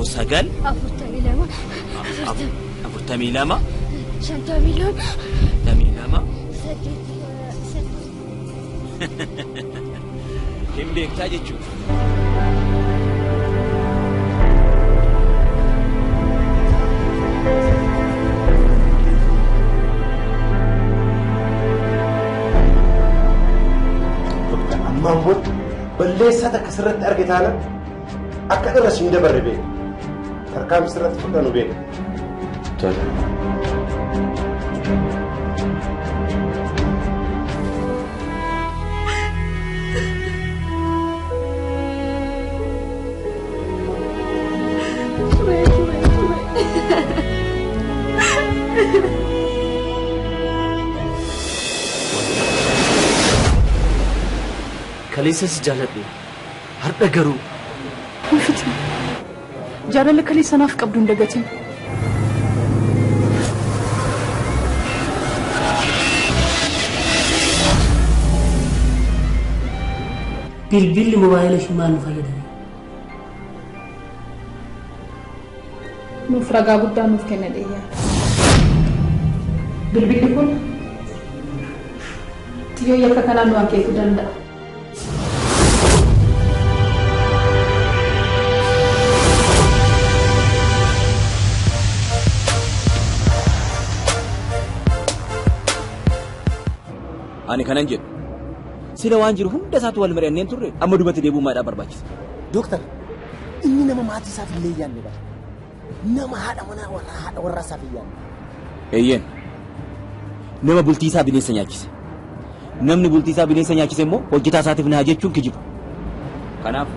سجل أفرتمي لما شنتمي لما كم بيحتاج تشوف مامور بالله ساتك سرت أرجعنا أكثر رسمي ده بربي تركام سرت فلانو بين طيب كليسة جالبي هرب أجرو وفتي جارة لكليسة نافق بدون دقتي بالبيل موبايل شو ما نفيده مفرقة قدام ممكن الإياه بالبيل يكون تيو يكتنا نوع كيف دندا أنا كننجد سيدا وانجر هم دسات والمريان ننتظر أما دوبت ديبو ما دابر باكس دكتور إني نما ماتي سافلي يعني بس نما هذا منا ولا هذا ورا سافلي أيين نما بولتي سابيني سنياكيس نمني بولتي سابيني سنياكيس مو وجتا ساتي في نهاجة شو كجيب كناف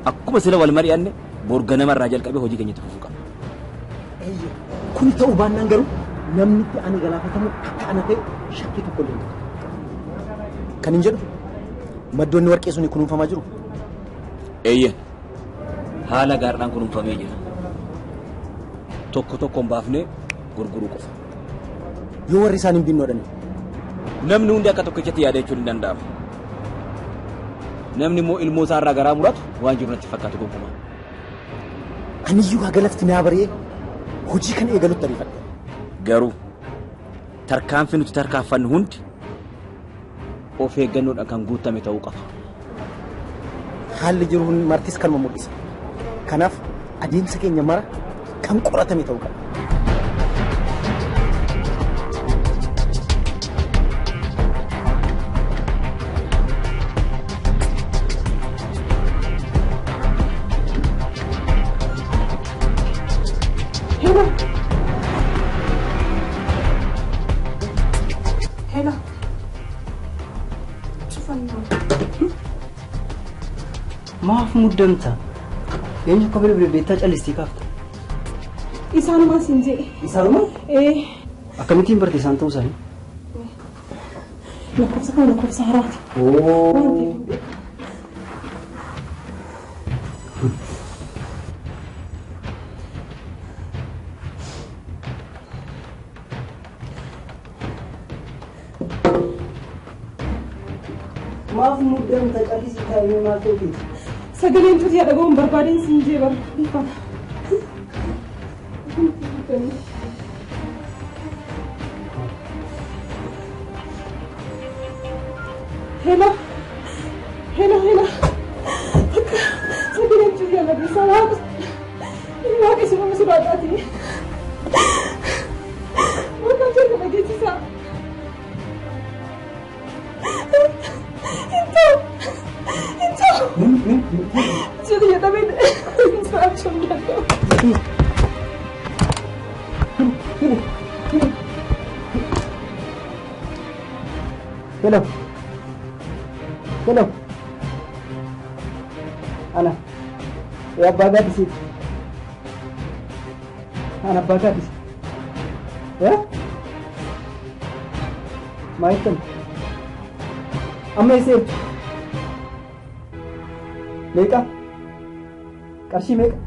أكو مسألة والمريان نه بورغنا مر راجل كابي هوجي كنيت فوقا أيين كنت أوبان نانجرو نمني أنا غلافة أنا كي شكيت كلهم كان ينجر ما دون ورك يسوني كلهم فماجرو أيه حالا غارنا كلهم فماجرو توكو توكو بافني غرغرو كوف يو رسالين بين ودني نمني وندي أكتر كتير يا دكتور دندام نمني مو الموسار راغرا مرات وانجر نتفكر تقوم أنا يو هقلت نابريه هجي كان إيجالو تريفا garuu tarkaanfii nuti tarkaanfannu hundi of eeggannoodhaan kan guutame ta'uu qaba. Haalli jiruun martis kan mul'isa. Kanaaf adeemsa keenya mara kan qoratame ta'uu qaba. maaf muddamta eenyu akka bilbila beektaa callistii kaafta isaanuma siin jedhe isaanuma akkamittiin barte isaan ta'uu isaanii lakkoofsa kan lakkoofsa haraati maaf muddamta callistii taa'ee maal ta'uuti sagaleen tuuti yaada goon barbaadeen siin jee barbaadifama. Hela, hela, hela. Sagaleen tuuti yaada bisa waaqa. Waaqa si nama sodaataati. Waaqa jecha dhageessisa. Jadi ya tapi macam mana? Hello. Hello. Ana. Ya baga di sini. Ana baga di sini. Ya? Maitan. Amma isi. Meka? Qarshii meeqa?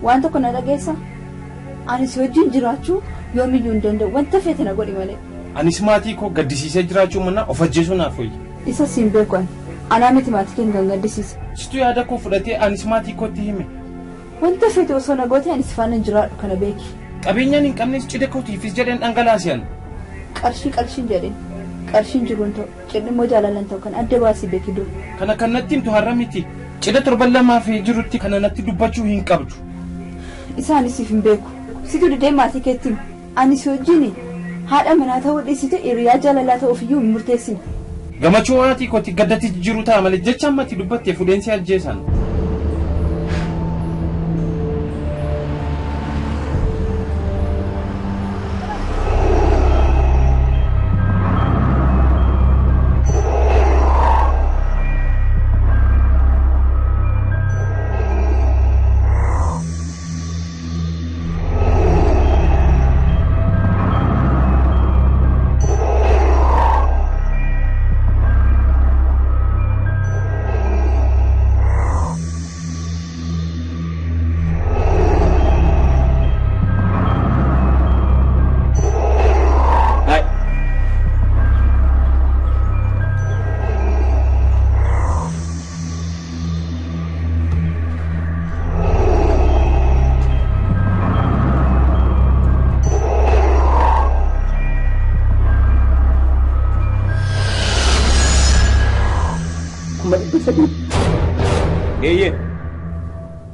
Waan tokko na dhageessa. Anis wajjin jiraachuu yoomiyyuu hin danda'u. Wanta feete na godhi malee. Anis maatii koo gaddisiisee jiraachuu manna of ajjeesuu naaf wayyi. Isa siin beeku ani. Anaa miti maatii keenya kan gaddisiise. Situ yaada koo fudhatee anis maatii kootti hime. Wanta feete osoo nagooti ani sifaan hin jiraadhu kana beeki. Qabeenyaan hin qabnes cidha kootiifis jedheen dhangalaasiyan. Qarshiin jedhin. Qarshiin jiruun ta'u cidhi immoo jaalalan ta'u kan adda baasii beeki dur. Kana kan natti himtu har'a miti. Cidha torban lamaa fi jirutti kana natti dubbachuu hin qabdu. Isaanis siif hin beeku. Situ didee maatii keetti ani si wajjin haadha manaa ta'uu dhiisite hiriyaa jaalalaa ta'uuf iyyuu hin murteessine. Gammachuu waatii kooti gaddatti jiru ta'a malee jecha ammatti dubbattee fudheensi ajjeesan.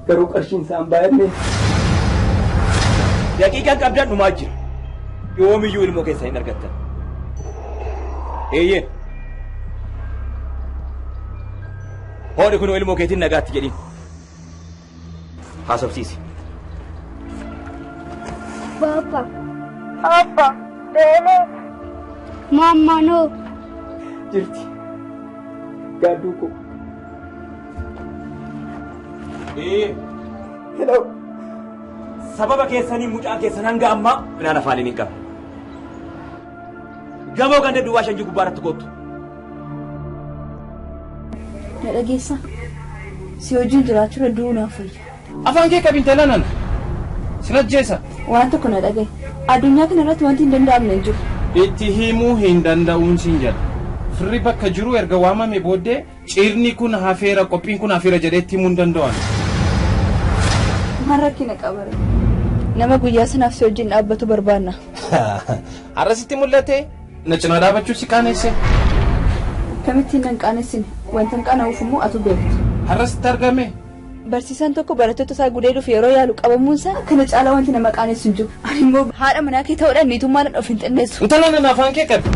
Garuu qarshiin isaan baay'atne. Daqiiqaan qabdaan dhumaa jira. Yoomiyyuu ilmoo keessa hin argattan. Eeyyee. Hoodhi kun ilmoo keetiin nagaatti jedhin. Haasofsiisi. Abba, Bele. Mamma no. Jirti. Gaaduu ko. Hello. Sababa keessanii mucaa keessan hanga ammaa binaan afaaniin hin qabu. Gamoo ganda duwwaa shanjii gubbaarratti kootu. Na dhageessa. Si wajjin jiraachuu hedduu naaf fayya. Afaan kee qabiin talaanan. Sila jeessa. Waan tokko na dhagaye. Addunyaa kana irratti wanti hin danda'amne hin jiru. Itti himuu hin danda'uun siin jedha. Firri bakka jiru erga waamame booddee ciirni kun hafeera qophiin kun hafeera jedheetti himuu hin danda'an. Maal rakkina qabare. Nama guyyaa sanaaf si wajjin dhaabbatu barbaanna. Har'asitti mul'ate na cinaa dhaabachuu si qaaneesse. Kamittiin nan qaaneessine wanta hin qaana'uuf immoo atu beektu. Har'asitti argame. Barsiisaan tokko barattoota isaa gudeeduuf yeroo yaalu qabamuunsaa kana caalaa wanti nama qaanessu hin jiru. Ani immoo haadha manaa kee ta'uudhaan niitummaadhaan of hin xinneessu. Intalaa nana afaan kee qabi.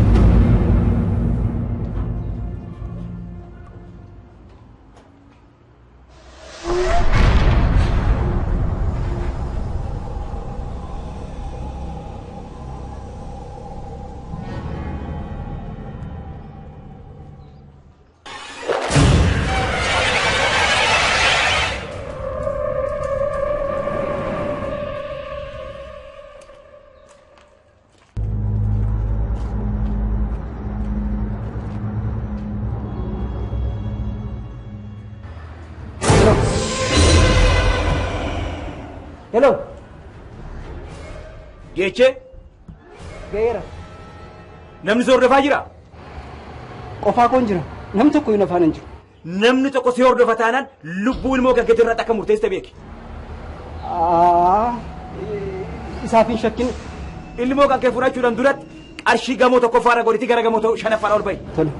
Hello. Geechee. Gaheera. Namni si hordofaa jira? Qofaa koon jira. Namni tokko hin afaan hin jiru. Namni tokko si hordofa taanaan lubbuu ilmoo kan keetii irratti akka murteessite beeki. Isaaf hin shakkin. Ilmoo kan kee fudhachuudhaan duratti qarshii gamoo tokko faana godhitii gara gamoo shanaffaan ol bahi. Tole.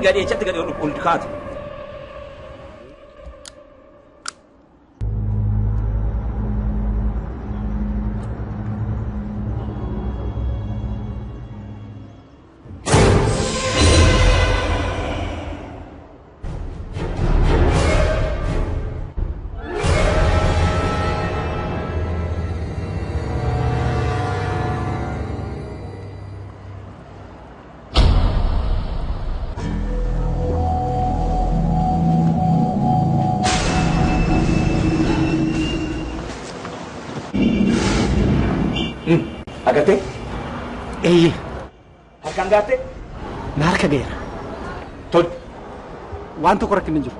gadi echatti gadi ol kaatu. Agate? Eeyyee. Harkaan gaatte? Na harka gaheera. Tol. Waan tokko rakkin hin jiru.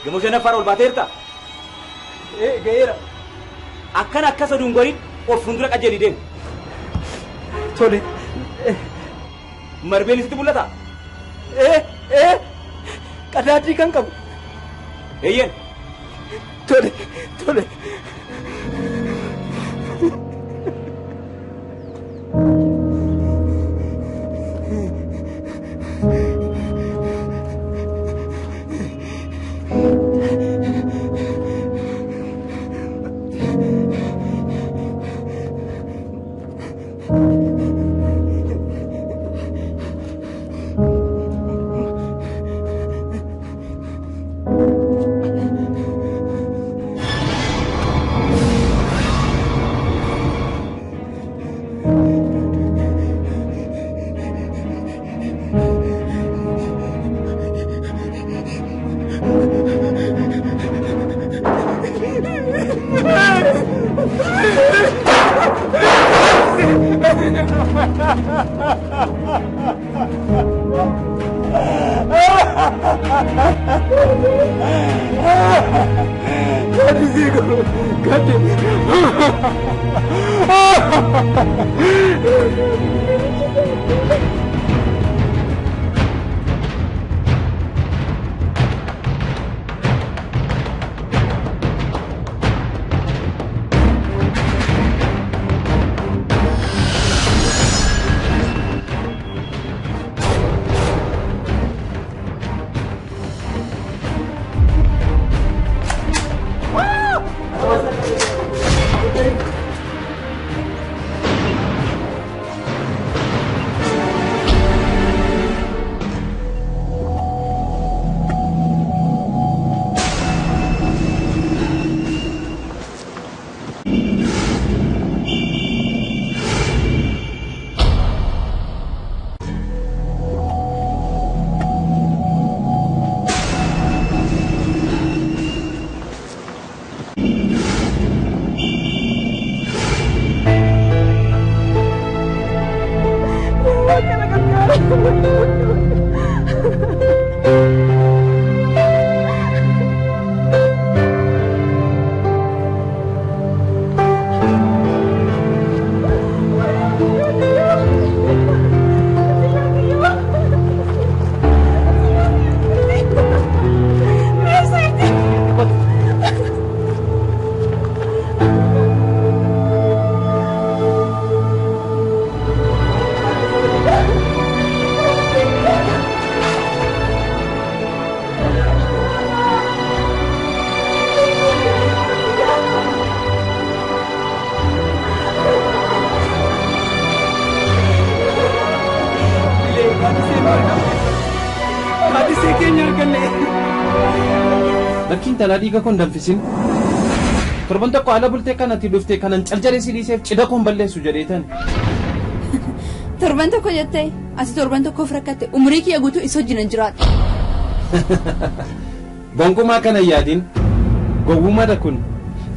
Gamoshana farol baateerta? Gaheera. Akkana akkasa dungoriin of fuuldura qajeelii deemu. Tole. Marbeen isitti mul'ata? Qadaadii kan qabu. Eeyyeen. Tole. Tole. Lakkiin talaa dhiiga kun danfisin. Torban tokko ala bultee kanatti dhuftee kanan caljalee si dhiiseef cidha kun balleessu jedheetan. Torban tokko jettee asi torban tokkoof rakkatte umurii kiyya guutuu isa wajjin jiraadha. Gonkumaa kana yaadin gowwumadha kun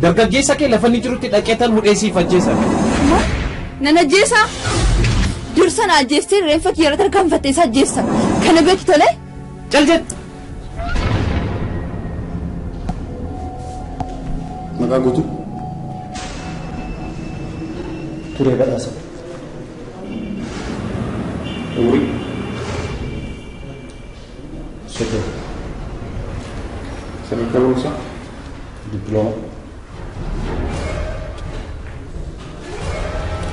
Dargaggeessa kee lafa inni jirutti dhaqeetan hudheesii fajjeessa. Nana jeessa. Dursan ajjeestee reeffa kiyya irratti harkaanfattee isa ajjeessa. Kana beektu tole? Caljet. Maqaa guutuu. Turee badhaasa. Umurii. Soddoma. Sadarkaa barumsaa. Dippiloomaa.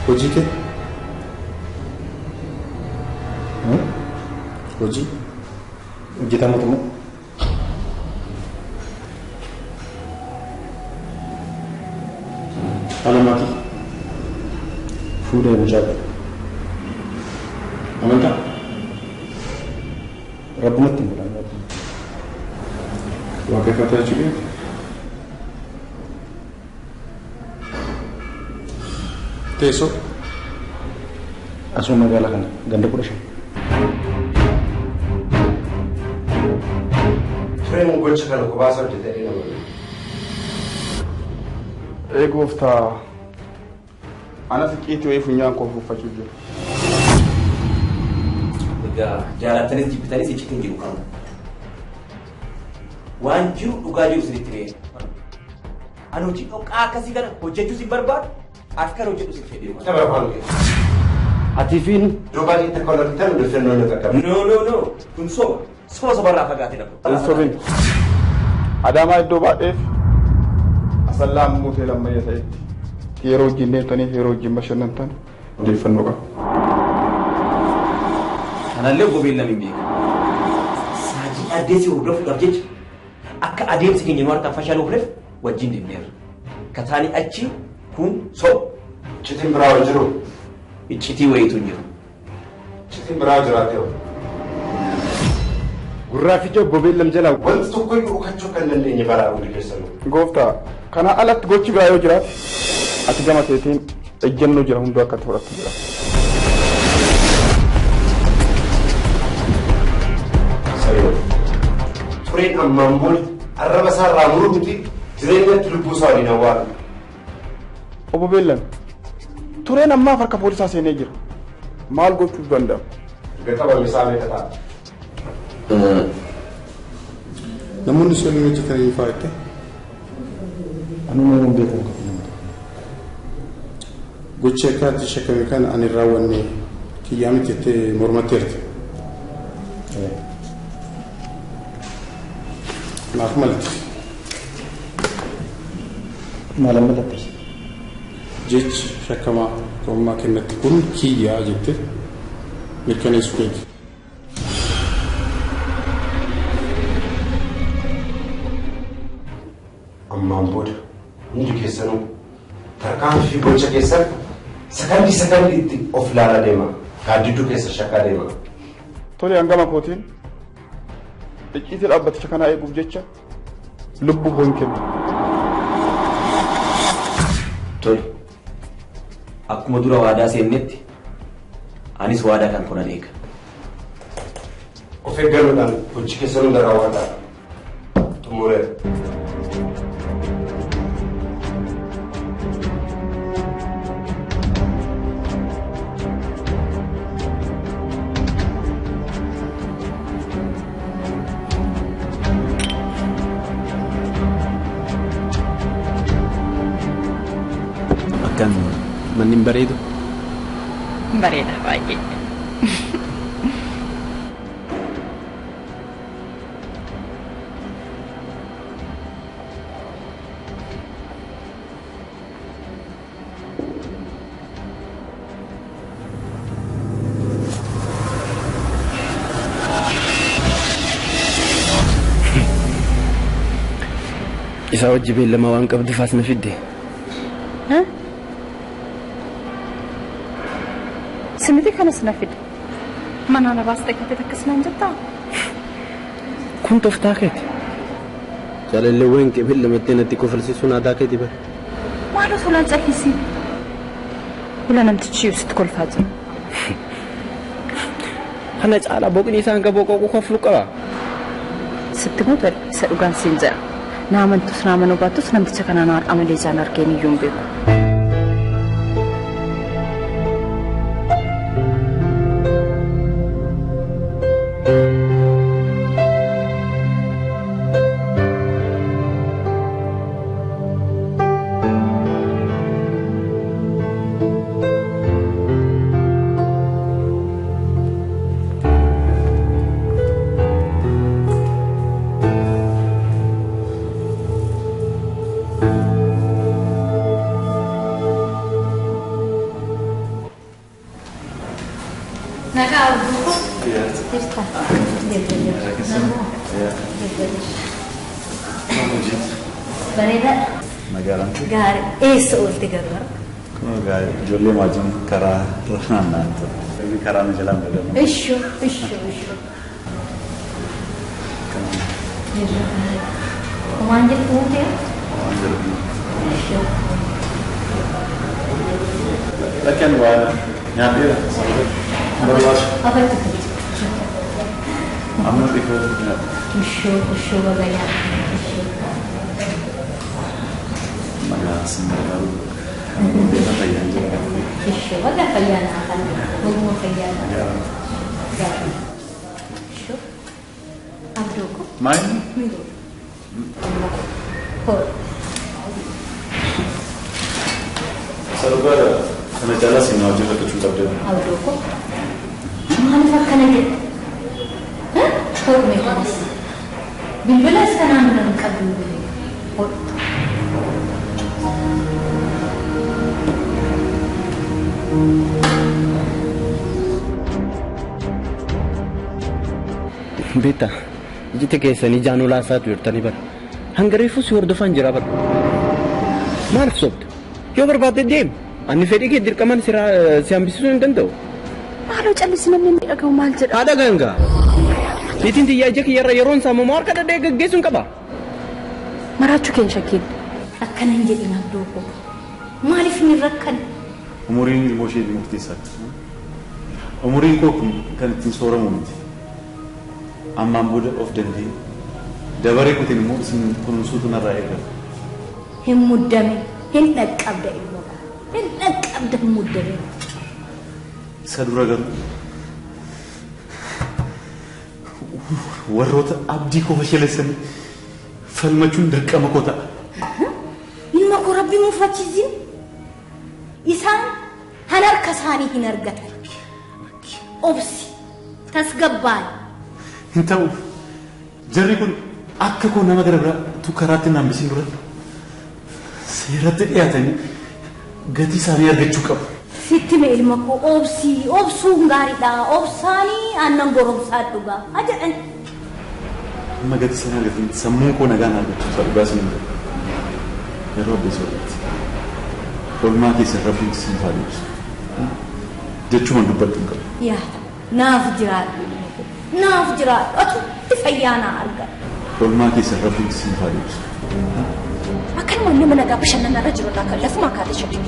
Hojii kee. Hojii. Hojjetaa mootummaa. Haala maatii. Fuudhee mucaa. Amantaa. Rabbumatti hin godhan. Waaqeffataa jechuudha. Teessoo. Asuma magaalaa kana ganda 15. Tureen gocha kana kubaasa hojjetee nama. Gooftaa ana fiqiitii wayii funyaan koo uffachuu jiru. Egaa jaalattanis jibbitanis icciitiin jiru kana. Waan jiru dhugaa jiru sirriitti ba'e. Ani hojii dhoqqaa akkasii kana hojjechuu si barbaadu akka hojjedhu si fedhe. Nama afaan kee. Ati fi Duubaan itti kolortan dhufannoo na qaqqabe. No. Kun sobarraa fagaatee dhabu. Hin sobin. Adaamaa iddoo baay'eef asallaa muutee lammayya ta'etti yeroo wajjin deemtaniif yeroo wajjin bashannantan odeeffannoo qaba. Kanallee gobeen lamiin beeka. Saajii addeessi hordofuudhaaf jecha akka adeemsi keenya nu harkaan fashaaluuf wajjin deemneerra. Kataanii achi kun soba. Iccitiin biraa jiru. Iccitii wayiitu hin jiru. Iccitiin biraa jiraatee hoo. gurraa fi jabbo beellam jalaa Wanti tokko iyyuu dhukachuu kan dandeenye baraa hundi keessanuu. Gooftaa kana alatti gochi biraa yoo jiraate ati gama keetiin ejjennoo jira hunduu akka fudhattu jira. Tureen ammaan booda arraba isaa irraa muruu miti jireenyatti lubbuu isaa waliin awwaalu. Obbo Beellan tureen ammaaf harka poolisaa seenee jira. Maal gochuu danda'ama? Erga qabame isaa meeqa ta'a? Namoonni sun hojjetanii fa'aate. anuma hin beekamu. Gocha akkaatti shakkame kana ani raawwanne kiyyaa miti jettee mormatteerti. Naaf malti. Maalan malattas. Jechi shakkamaa qormaa kennatti kun kiyyaa jettee mirkaneessuu keeti. Ammaan booda hundi keessanuu tarkaanfii fi gocha keessan sakandiitti of ilaalaa deema. Gaaddidduu keessa shakkaa deema. Tole hangama kootiin icciitii dhaabbaticha kanaa eeguuf jecha lubbuu koo hin kennu. Tole. Akkuma dura waadaa seennetti anis waadaa kan kunan eega. Of eeggannoodhaan hojii keessanuu gara raawwataa xumureera. Kan manni bareedu. Bareeda baay'ee. Isa wajji beellama waan qabduuf as na fidde. Simiti kanas na fide. Mana na baas tekkate takkasnaan jettaa? Kun toftaa keeti. Jaalalleewwan kee beellamattee natti kofalsiisuun aadaa keeti bara. Maaloo tolaan cahisi. Ula namtichi sitti kolfaa jira. Kana caalaa boqni isaan qabu qoquu koflu qaba. Sitti mutu isa dhugaan siin jira. Naamantus naamanu baattus namticha kanaan amalee isaan argeen iyyuu hin beeku. Olti gargaara. Ijoollee maatiin karaa naanna'an ture. Karaa na jalaan dhagahamu. Ishoo. Waan jettu ta'e? Waan jedhu. Lakkeen waan nyaadheera. Barbaasu. Afatti. Amma xiqqoo nyaadha. Ishoo bagayyaa. Magaalaa Singaaruu. Beeka fayyaan jira. Ishoo baga fayyaanaa kan ogummaa fayyaanaa. Ishoo. Abduu ko. Maayini? Sarbaadha. Kana caalaa siinaa hojii rakkachuu qabdee. Abduu ko. Maaliif akkana jedha? Hormee kanas. Bilbilas kanaan dura hin qabdu. Beta, ijite keessanii jaanuu laasaatu jirtanii bara. Hangareefuu si hordofaan jira bara. Maaliif sobda? Yoo barbaadde deemu. Ani fedhii kee dirqaman si hambisisuu hin danda'u. Maaloo callisii namni inni dhagahu maal jedha? Haadha ganga. Niitiin xiyyaa ija kiyyarra yeroon saamamu harka dhadhee gaggeessuun qaba. Maraachuu keenya shakkiin. Akkana hin jedhin abduu ko. Maaliif hin rakkan? Umuriin ilmoo ishee murteessaadha. Umuriin koo kun kan ittiin sooramu miti. Ammaan booda of danda'e. Dabaree kutiin immoo isin kunuunsuutu narraa eegala. Hin muddame. Hin dhaqqabda ilmoo ko. Hin dhaqqabda hin muddame. Isa dura garuu warroota abdii koo fashaleessanii falmachuun dirqama koo ta'a. Ilma koo rabbi mufachiisin. Isaan harka isaanii hin argatan. Obsi. Tasgabbaan. Hin ta'u. Jarri kun akka koo nama gara biraatu karaatti hin hambisiin dura seeratti dhiyaatanii gatii isaanii argachuu qabu. Sitti mee ilma koo obsuun gaariidha. Obsaanii aannan goromsaa dhugaa. Aja'an. Amma gatii isaanii argatan sammuun koo nagaan argachuu isaa dhugaa siin jedhu. Yeroo adda soorratti. Olmaa keessa rabbiin siin faaliibsu. Jechuun dubbadhu hin qabu. Yaada. Naaf jiraadhu. Naaf jiraadhu. Atu fayyaanaa arga. Olmaa keessa rabbiin siin faaliibsu. Akkanuma nama nagaa bashannanarra jiru irraa kan lafuma akkaatee shakkiin.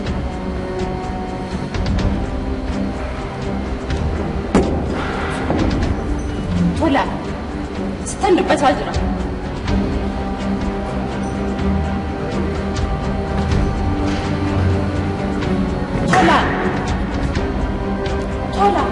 Tola. Sitan dubbataa jira. Tola. Tola.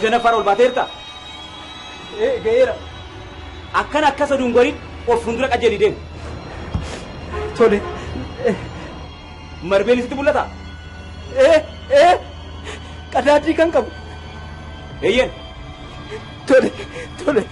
shanaffaan ol baateerta? Ga'eera. Akka saduun goriin of fuuldura qajeelii deemu. Tole. Marbeen isitti mul'ata? Qadaadii kan qabu. Eeyyeen. Tole.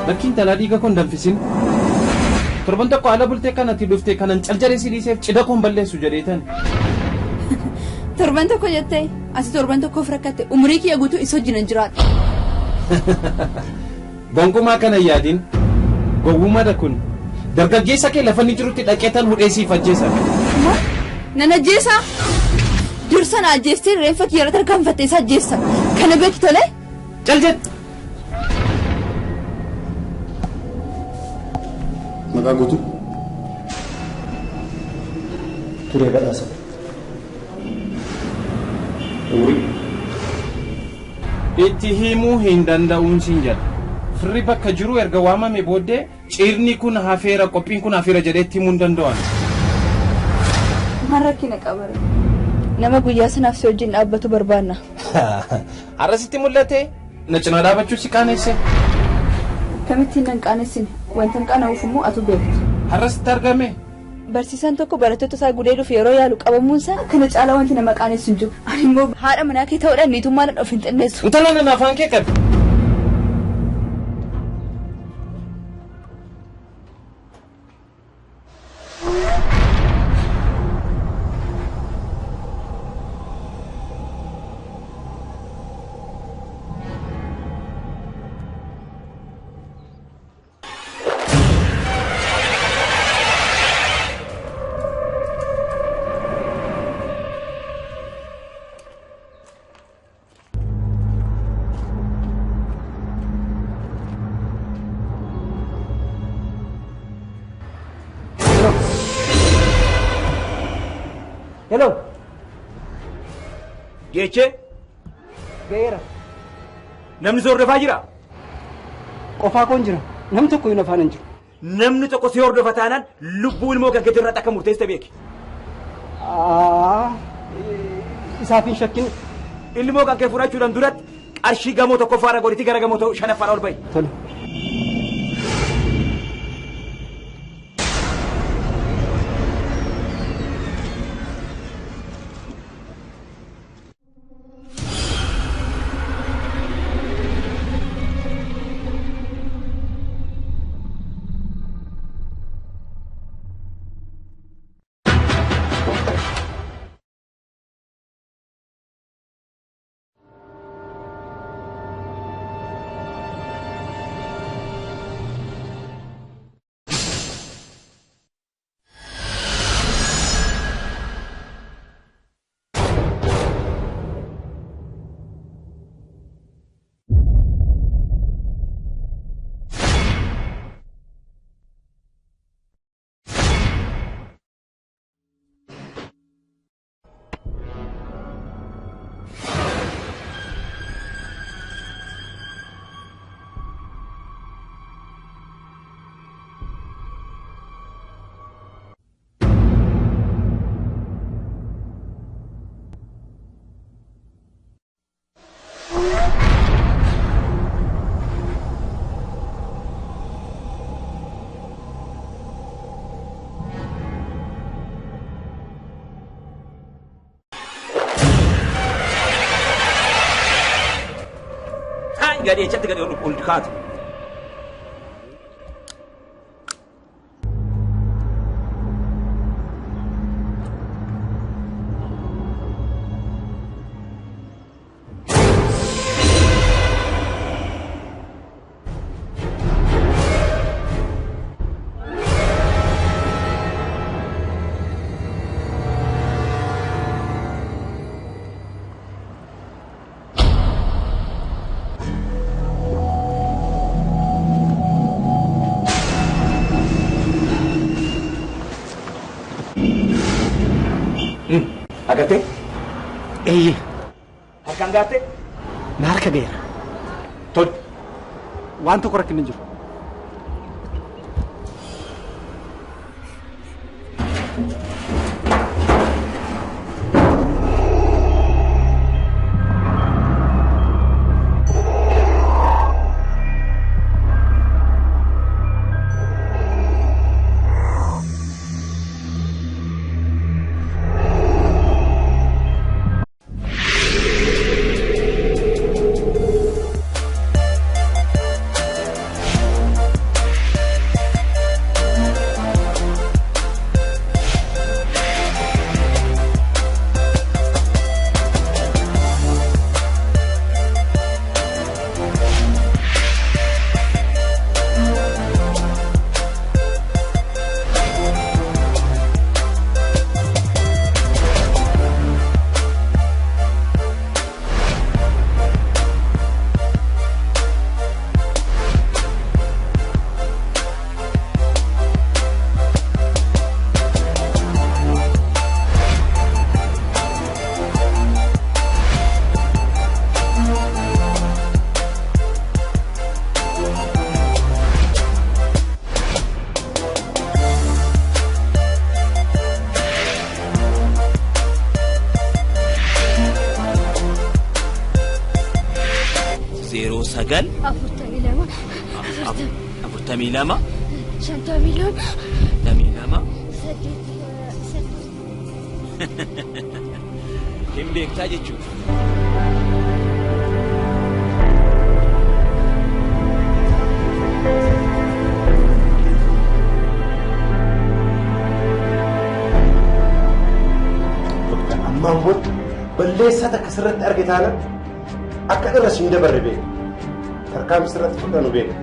Lakkiin talaa dhiiga kun danfisin. Torban tokko ala bultee kanatti dhuftee kanan caljaree si dhiiseef cidha kun balleessu jedheetan. Torban tokko jettee asi torban tokkoof rakkatte umurii kiyya guutuu isa wajjin jiraadha. Gonkumaa kana yaadin gowwumadha kun dargaggeessa kee lafa inni jirutti dhaqeetan hudheesiif ajjeesa. Nan ajjeesa? Dursa na ajjeestee reenfa kiyya irratti harkaanfattee isa ajjeessa. Kana beektu tolee? Caljet! Maqaa guutuu Turee Badhaasa. Itti himuu hin danda'uun siin jedha. Firri bakka jiru erga waamame booddee ciirni kun hafeera qophiin kun hafeera jedheetti himuu hin danda'an. Maal rakkina qabare? Nama guyyaa sanaaf si wajjin dhaabbatu barbaanna. Har'asitti mul'ate na cinaa dhaabachuu si qaaneesse. Kamittiin nan qaaneessine wanta hin qaana'uuf immoo atu beektu. Har'asitti argame. Barsiisaan tokko barattoota isaa gudeeduuf yeroo yaalu qabamuunsaa akkana caalaa wanti nama qaanessu hin jiru. Ani immoo haadha manaa kee ta'uudhaan niitummaan of hin xinneessu. Utala nana afaan kee qabi. Hello. Geechee Gaheera. namni si hordofaa jira? Qofaa koon jira. Namni tokko hin afaan hin jiru. Namni tokko si hordofa taanaan lubbuu ilmoo kan keetii irratti akka murteessite beeki. Isaaf hin shakkin. Ilmoo kan kee fudhachuudhaan duratti qarshii gamoo tokko faana godhitii gara gamoo shanaffaadha ol bahi. Tole. Gadi echatti gadi ol kaatu. Agate? Harkaan gaatte? Na harka gaheera. Tol. Waan tokko rakkin hin jiru. sagal afurtamii lama shantamii lama hin beektaa jechuudha. ammaan booda balleessaa takka sirratti argitaana akka irra siin dabarre beeka tarkaanfii sirratti fudhanu beeka.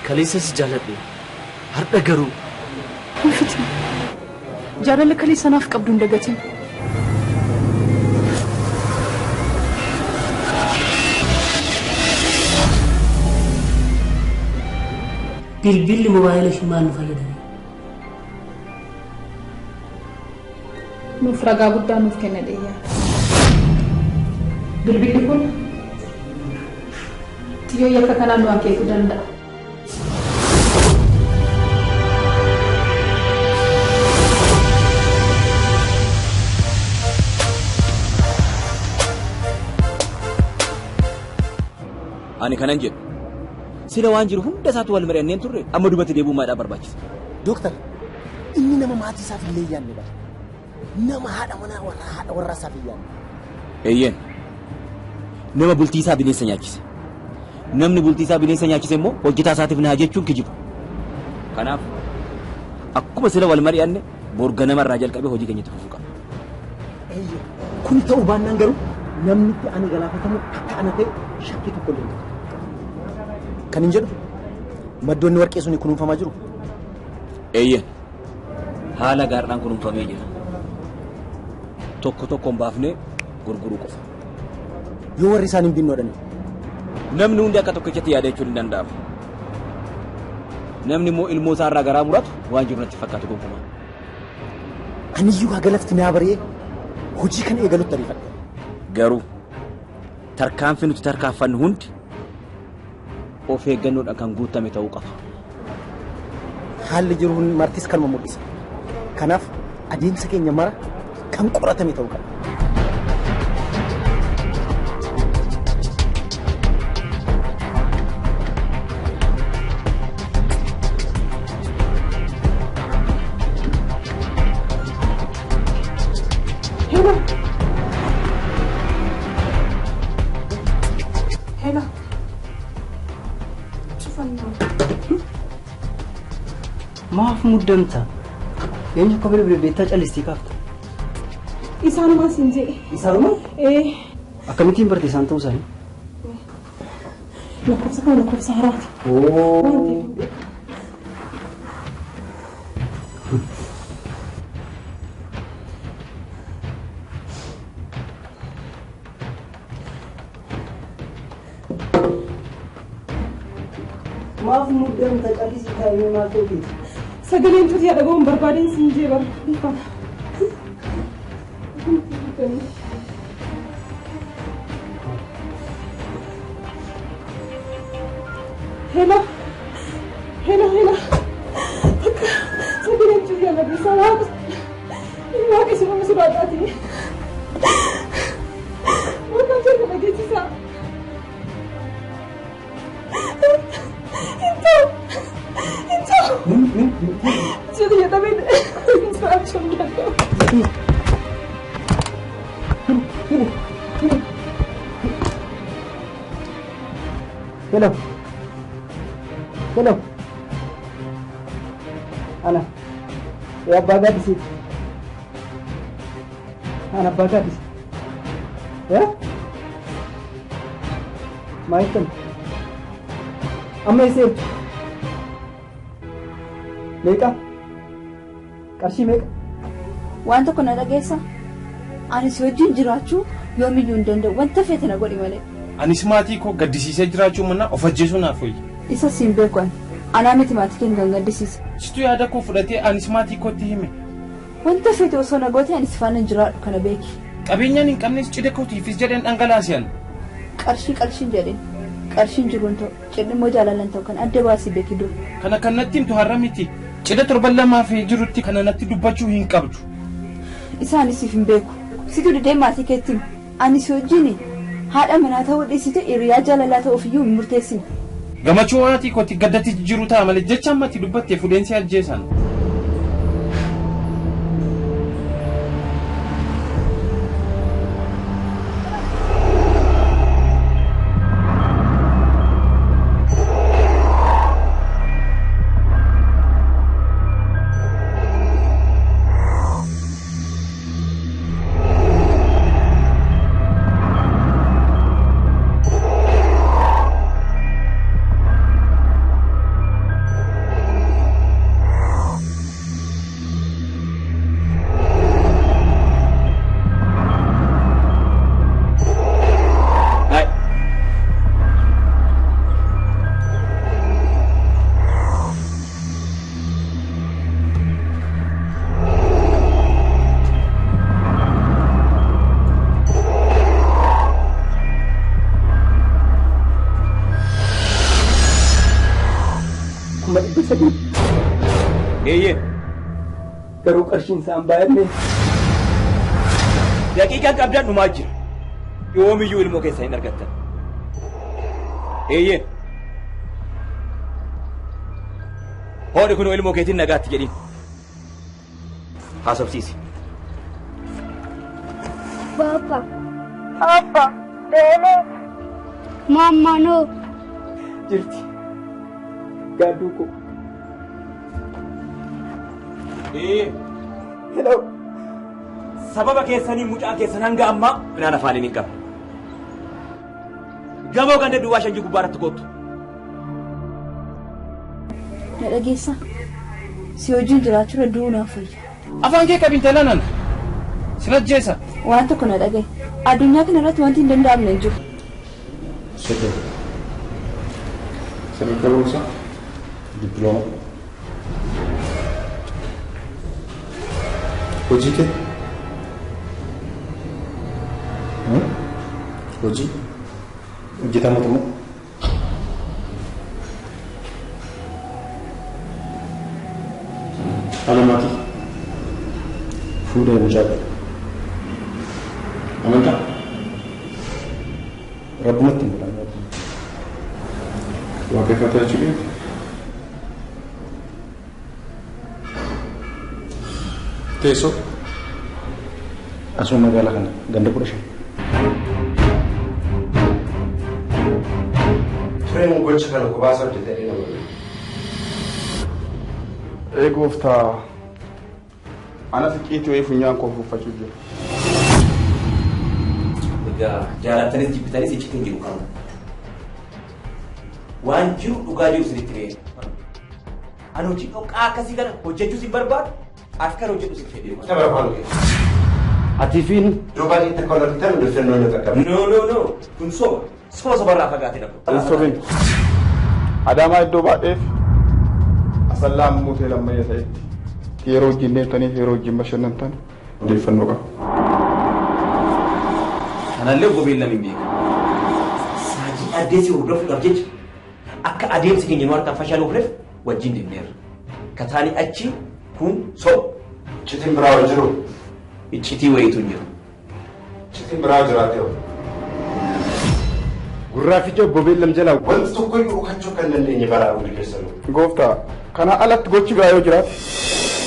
Kaleessas jaaladhe. Har'a garuu. Ulfiti. Jaalala kaleessanaaf qabdu hin dagatin. Bilbilli mobaayila ishii maal nu fayyadame? Nuuf ragaa guddaa nuuf kenna dheeyyaa. Bilbilli kun tiyyoo yakka kanaan nu akeekuu danda'a. Ani kanan jedhu sila waan jiru hunda isaatu wal mari'anneen turre amma dubatti deebuumaadhaan barbaachisa. Dooktar, inni nama maatii isaaf illee yaanne bara. Nama haadha manaa warra isaaf yaanne. Eeyyeen nama bultii isaa bineensa nyaachise. Namni bultii isaa bineensa nyaachise immoo hojjetaa isaatiif naa jechuun kijiba. Kanaaf akkuma sila wal mari'anne borga namarraa jalqabee hojii keenyatti fufuu qaba. Eeyyee kun ta'uu baannaan garuu namni itti ani galaafatamu akka ana ta'e shakkii tokko illee hin qabu. Kan hin jedhu maddoonni warqee suni kunuunfamaa jiru. Eeyyeen haala gaariidhaan kunuunfamee jira. Tokko tokkoon baafnee gurguruu qofa. Yoo warri isaan hin binnoodhani. Namni hundi akka tokkichatti yaada jechuun hin danda'amu. Namni immoo ilmoo isaa irraa garaa muratu waan jiru natti fakkaatu gonkumaa. Aniyyuu haa galafti naa bari'ee hojii kan eegalutti ariifadhe. Garuu tarkaanfii nuti tarkaanfannu hundi of eeggannoodhaan kan guutame ta'uu qaba. Haalli jiru martis kanuma mul'isa. Kanaaf adeemsa keenya mara kan qoratame ta'uu qaba. Maaf muddamta? Eenyu akka bilbileettaa callistii kaafta? Isaanuma siin jedhe. Isaanuma? Akkamittiin barte isaan ta'uu isaanii? Lakkoofsa kana lakkoofsa haaraati. Maaf muddamta callistii taa'ee maal ta'uuti? Sagaleen tuuti dhagahuun barbaadeen siin jee bara. Hela. Sagaleen tuuti dhagahuun waaqa. Waaqa si nama sodaataati. Waaqa jecha dhageessisa. Jadi ya tapi instruction gitu. Hello. Ana. Ya baga di situ. Ana baga di situ. Ya? Maitan. Amma isir. Meeqa? Qarshii meeqa? Wanta kana dhageessa. Ani si wajjin jiraachuu yoomiyyuu hin danda'u. Wanta feete na godhi malee. Anis maatii koo gaddisiisee jiraachuu manna of ajjeesuu naaf wayya. Isa siin beeku ani. Anaa miti maatii keenya kan gaddisiise. Situ yaada koo fudhatee anis maatii kootti hime. Wanta feete osoo na goote anis faana hin jiraadhu kana beeki. Qabeenyaan hin qabnes cidha kootiifis jedheen dhangalaasiyan. Qarshiin jedheen. Qarshiin jiruun ta'u cidhi immoo jaalalan ta'u kan adda baasii beeki dur. Kana kan natti himtu har'a miti. Cidha torban lamaa fi jirutti kana natti dubbachuu hin qabdu. Isaanis hin beeku. Situ didee maatii keetti ani si wajjin haadha manaa ta'uu dhiisite hiriyaa jaalalaa ta'uufiyyuu hin murteessine. Gammachuu waatii kooti gaddatti jiru ta'a malee jecha ammatti dubbattee fudheensi ajjeesan. 300. Eeyyee. Garuu qarshiin isaan baay'anne. Daqiiqaa qabdaan dhumaa jira. Yoomiyyuu ilmoo keessa hin argattan. Eeyyee. Hoodhi kun ilmoo keetiin nagaatti jedhiin. Haasofsiisi. Papa. Papa. Bene. Mamma no. Jirti. Gaaduu ko. Hello. Sababa keessanii mucaa keessan hanga ammaa binaan afaaniin hin qabu. Gamoo ganda duwwaa shanjii gubbaarratti kootu. Na dhageessa. Si wajjin jiraachuu danda'uu naaf fayya. Afaan kee qabiin talaanan. Sila jeessa. Waan tokko na dhagaye. Addunyaa kana irratti wanti hin danda'amne hin jiru. Sete. Sani karuusa. Diploma. Hojii kee? Hojii? Hojjetaa mootummaa? Haala maatii? Fuudhee mucaa qaba. Amantaa? Rabbumatti hin godhan. Waaqeffataa jechuudha. Teessoo? Asuma magaalaa kana ganda 15. Tureen gocha kana kophaa sadde ta'ee nama. Gooftaa anas qiitii wayii funyaan koo fuuffachuu jira. Egaa jaalattanis jibbitanis icciitiin jiru kana. Waan jiru dhugaa jiru sinitti beeku. Ani hojii dhoqqaa akkasii kana hojjechuus hin barbaadu. Akka hojjetu si fedhe. Akka barbaadu kee. Ati fiin. Duuba itti kolorkitan odeeffannoo inni qaqqabu. No. Kun soba. Sobarraa fagaatee dhabu. Sobin. Adaamaa iddoo baay'eef asallaa muutee lammayya ta'etti yeroo wajjin deemtaniif yeroo wajjin bashannantan odeeffannoo qaba. Kanallee gobeen lamiin beeka. Saajii addeessi hordofuudhaaf jecha akka adeemsi keenya nu harkaan fashaaluuf wajjin deemneerra. Kataanii achi kun soba. Iccitiin biraa jiru. Iccitii wayiitu hin jiru. Iccitiin biraa jiraatee hoo. Gurraaficha gobeen lam jalaa wanti tokko iyyuu dhukachuu kan dandeenye baraa hundi keessanuu. Gooftaa kana alatti gochi biraa yoo jiraate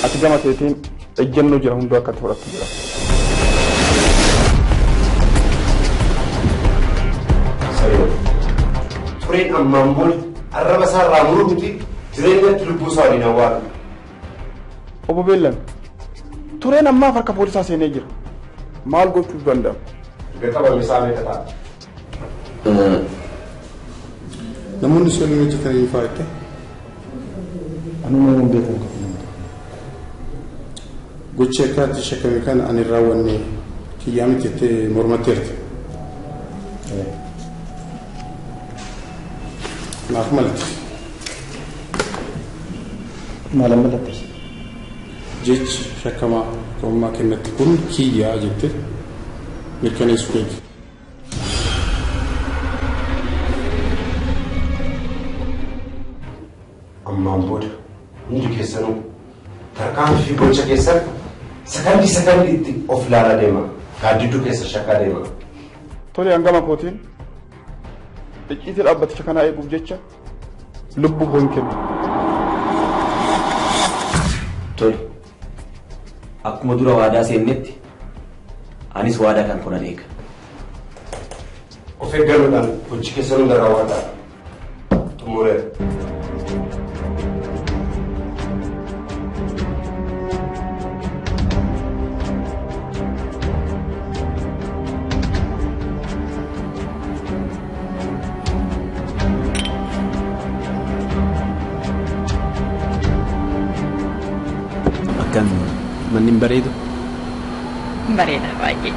ati gama keetiin ejjennoo jira hunduu akka fudhattu jira. Tureen ammaan booda arraba isaa irraa muruu miti jireenyatti lubbuu isaa waliin awwaalu. Obbo Beellan tureen ammaaf harka poolisaa seenee jira. Maal gochuu danda'ama? Erga qabame isaa meeqa ta'a? Namoonni sun hojjetanii fa'aate. Anuma hin beekamu kan nama. Gochi akkaatti shakkame kana ani raawwanne kiyyaa miti jettee mormatteerti. Naaf malatti. Maalan malattis. Jechi shakkamaa qorummaa kennatti kun kiyyaa jettee mirkaneessuu keeti. Ammaan booda hundi keessanuu tarkaanfii fi gocha keessan sakandii itti of ilaalaa deema. Gaaddidduu keessa shakkaa deema. Tole hangama kootiin icciitii dhaabbaticha kanaa eeguuf jecha lubbuu koo hin kennu. Tole. Akkuma dura waadaa seennetti anis waadaa kan kunan eega. Of eeggannoodhaan hojii keessanuu gara raawwataa xumureera. Akkam manni hin bareedu? Bareeda baay'ee.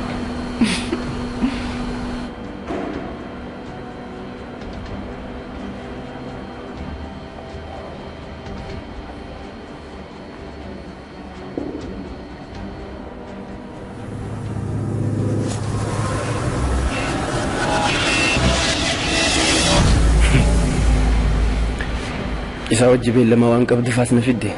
Isa wajji beellama waan qabduuf as na fidde.